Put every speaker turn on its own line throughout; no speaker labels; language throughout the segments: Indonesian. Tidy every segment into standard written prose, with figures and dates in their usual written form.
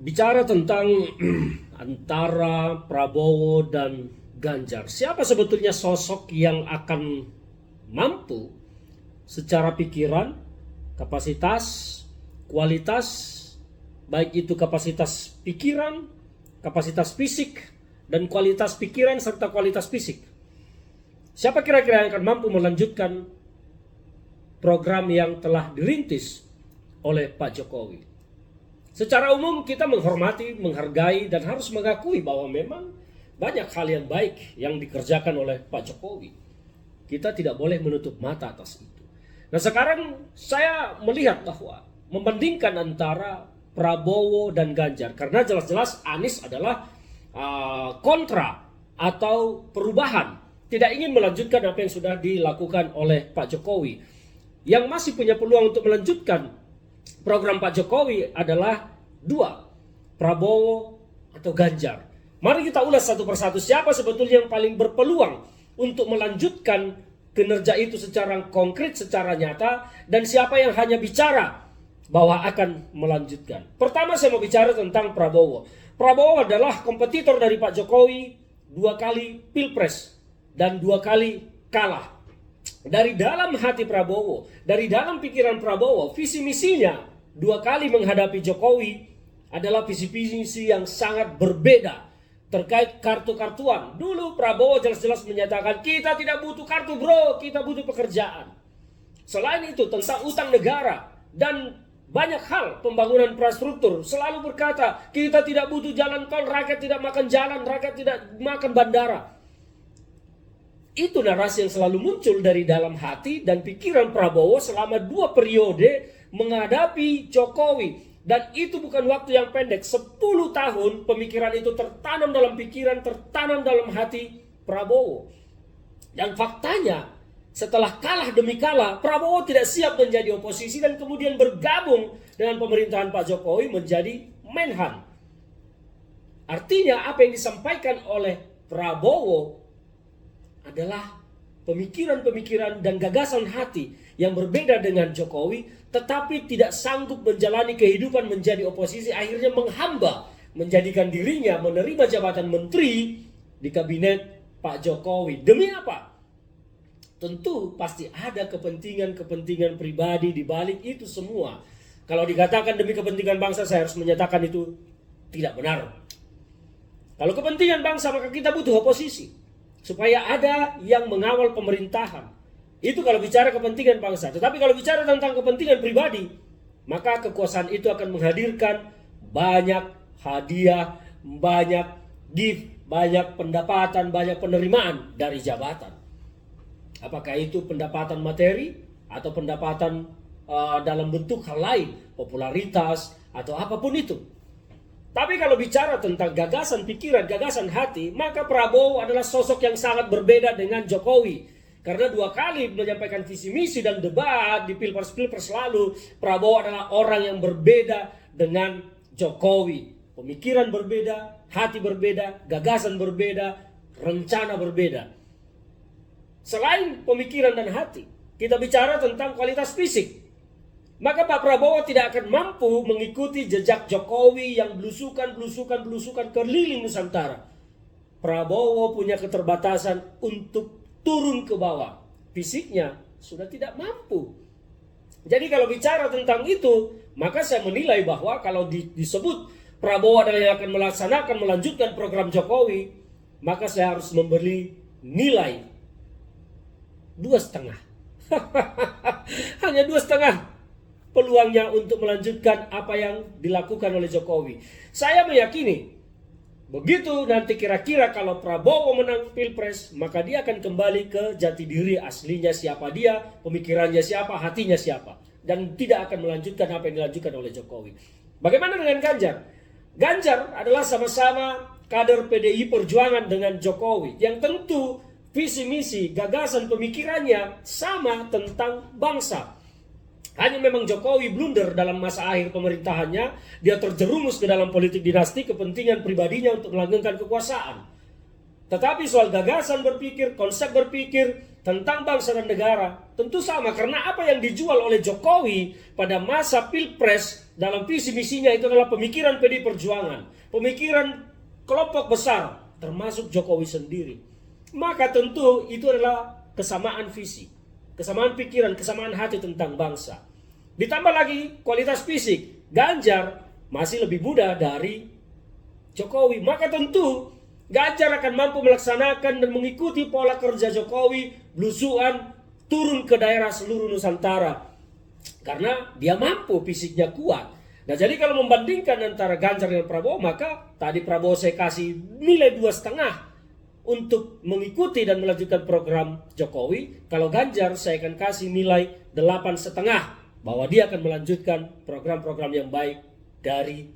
Bicara tentang antara Prabowo dan Ganjar, siapa sebetulnya sosok yang akan mampu secara pikiran, kapasitas, kualitas, baik itu kapasitas pikiran, kapasitas fisik, dan kualitas pikiran serta kualitas fisik. Siapa kira-kira yang akan mampu melanjutkan program yang telah dirintis oleh Pak Jokowi? Secara umum kita menghormati, menghargai, dan harus mengakui bahwa memang banyak hal yang baik yang dikerjakan oleh Pak Jokowi. Kita tidak boleh menutup mata atas itu. Nah, sekarang saya melihat bahwa membandingkan antara Prabowo dan Ganjar, karena jelas-jelas Anies adalah kontra atau perubahan, tidak ingin melanjutkan apa yang sudah dilakukan oleh Pak Jokowi. Yang masih punya peluang untuk melanjutkan program Pak Jokowi adalah dua, Prabowo atau Ganjar. Mari kita ulas satu persatu siapa sebetulnya yang paling berpeluang untuk melanjutkan kinerja itu secara konkret, secara nyata, dan siapa yang hanya bicara bahwa akan melanjutkan. Pertama saya mau bicara tentang Prabowo. Prabowo adalah kompetitor dari Pak Jokowi 2 kali pilpres dan 2 kali kalah. Dari dalam hati Prabowo, dari dalam pikiran Prabowo, visi misinya 2 kali menghadapi Jokowi adalah visi misi yang sangat berbeda terkait kartu-kartuan. Dulu Prabowo jelas-jelas menyatakan kita tidak butuh kartu bro, kita butuh pekerjaan. Selain itu tentang utang negara dan banyak hal pembangunan infrastruktur, selalu berkata kita tidak butuh jalan tol, rakyat tidak makan jalan, rakyat tidak makan bandara. Itu narasi yang selalu muncul dari dalam hati dan pikiran Prabowo selama 2 periode menghadapi Jokowi. Dan itu bukan waktu yang pendek, 10 tahun pemikiran itu tertanam dalam pikiran, tertanam dalam hati Prabowo. Dan faktanya setelah kalah demi kalah, Prabowo tidak siap menjadi oposisi dan kemudian bergabung dengan pemerintahan Pak Jokowi menjadi Menhan. Artinya apa yang disampaikan oleh Prabowo adalah pemikiran-pemikiran dan gagasan hati yang berbeda dengan Jokowi, tetapi tidak sanggup menjalani kehidupan menjadi oposisi, akhirnya menghamba, menjadikan dirinya menerima jabatan menteri di kabinet Pak Jokowi. Demi apa? Tentu pasti ada kepentingan-kepentingan pribadi di balik itu semua. Kalau dikatakan demi kepentingan bangsa, saya harus menyatakan itu tidak benar. Kalau kepentingan bangsa, maka kita butuh oposisi supaya ada yang mengawal pemerintahan. Itu kalau bicara kepentingan bangsa. Tetapi kalau bicara tentang kepentingan pribadi, maka kekuasaan itu akan menghadirkan banyak hadiah, banyak gift, banyak pendapatan, banyak penerimaan dari jabatan. Apakah itu pendapatan materi atau pendapatan dalam bentuk hal lain, popularitas atau apapun itu. Tapi kalau bicara tentang gagasan pikiran, gagasan hati, maka Prabowo adalah sosok yang sangat berbeda dengan Jokowi. Karena 2 kali menyampaikan visi misi dan debat di pilpres-pilpres lalu, Prabowo adalah orang yang berbeda dengan Jokowi. Pemikiran berbeda, hati berbeda, gagasan berbeda, rencana berbeda. Selain pemikiran dan hati, kita bicara tentang kualitas fisik. Maka Pak Prabowo tidak akan mampu mengikuti jejak Jokowi yang belusukan keliling Nusantara. Prabowo punya keterbatasan untuk turun ke bawah. Fisiknya sudah tidak mampu. Jadi kalau bicara tentang itu, maka saya menilai bahwa kalau disebut Prabowo adalah yang akan melanjutkan program Jokowi, maka saya harus memberi nilai 2,5. Hanya 2,5 peluangnya untuk melanjutkan apa yang dilakukan oleh Jokowi. Saya meyakini begitu nanti kira-kira kalau Prabowo menang pilpres, maka dia akan kembali ke jati diri aslinya, siapa dia, pemikirannya siapa, hatinya siapa, dan tidak akan melanjutkan apa yang dilanjutkan oleh Jokowi. Bagaimana dengan Ganjar? Ganjar adalah sama-sama kader PDI Perjuangan dengan Jokowi, yang tentu visi misi, gagasan, pemikirannya sama tentang bangsa. Hanya memang Jokowi blunder dalam masa akhir pemerintahannya. Dia terjerumus ke dalam politik dinasti, kepentingan pribadinya untuk melanggengkan kekuasaan. Tetapi soal gagasan berpikir, konsep berpikir, tentang bangsa dan negara, tentu sama. Karena apa yang dijual oleh Jokowi pada masa Pilpres dalam visi misinya itu adalah pemikiran PDI Perjuangan, pemikiran kelompok besar, termasuk Jokowi sendiri. Maka tentu itu adalah kesamaan visi, kesamaan pikiran, kesamaan hati tentang bangsa. Ditambah lagi kualitas fisik, Ganjar masih lebih muda dari Jokowi. Maka tentu Ganjar akan mampu melaksanakan dan mengikuti pola kerja Jokowi, belusuan, turun ke daerah seluruh Nusantara. Karena dia mampu, fisiknya kuat. Nah, jadi kalau membandingkan antara Ganjar dan Prabowo, maka tadi Prabowo saya kasih nilai 2,5 untuk mengikuti dan melanjutkan program Jokowi. Kalau Ganjar saya akan kasih nilai 8,5 bahwa dia akan melanjutkan program-program yang baik dari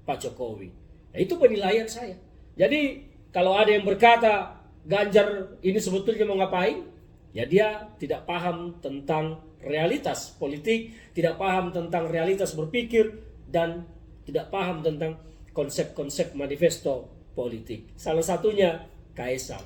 Pak Jokowi. Nah, itu penilaian saya. Jadi kalau ada yang berkata Ganjar ini sebetulnya mau ngapain, ya dia tidak paham tentang realitas politik, tidak paham tentang realitas berpikir, dan tidak paham tentang konsep-konsep manifesto politik. Salah satunya Kaisang.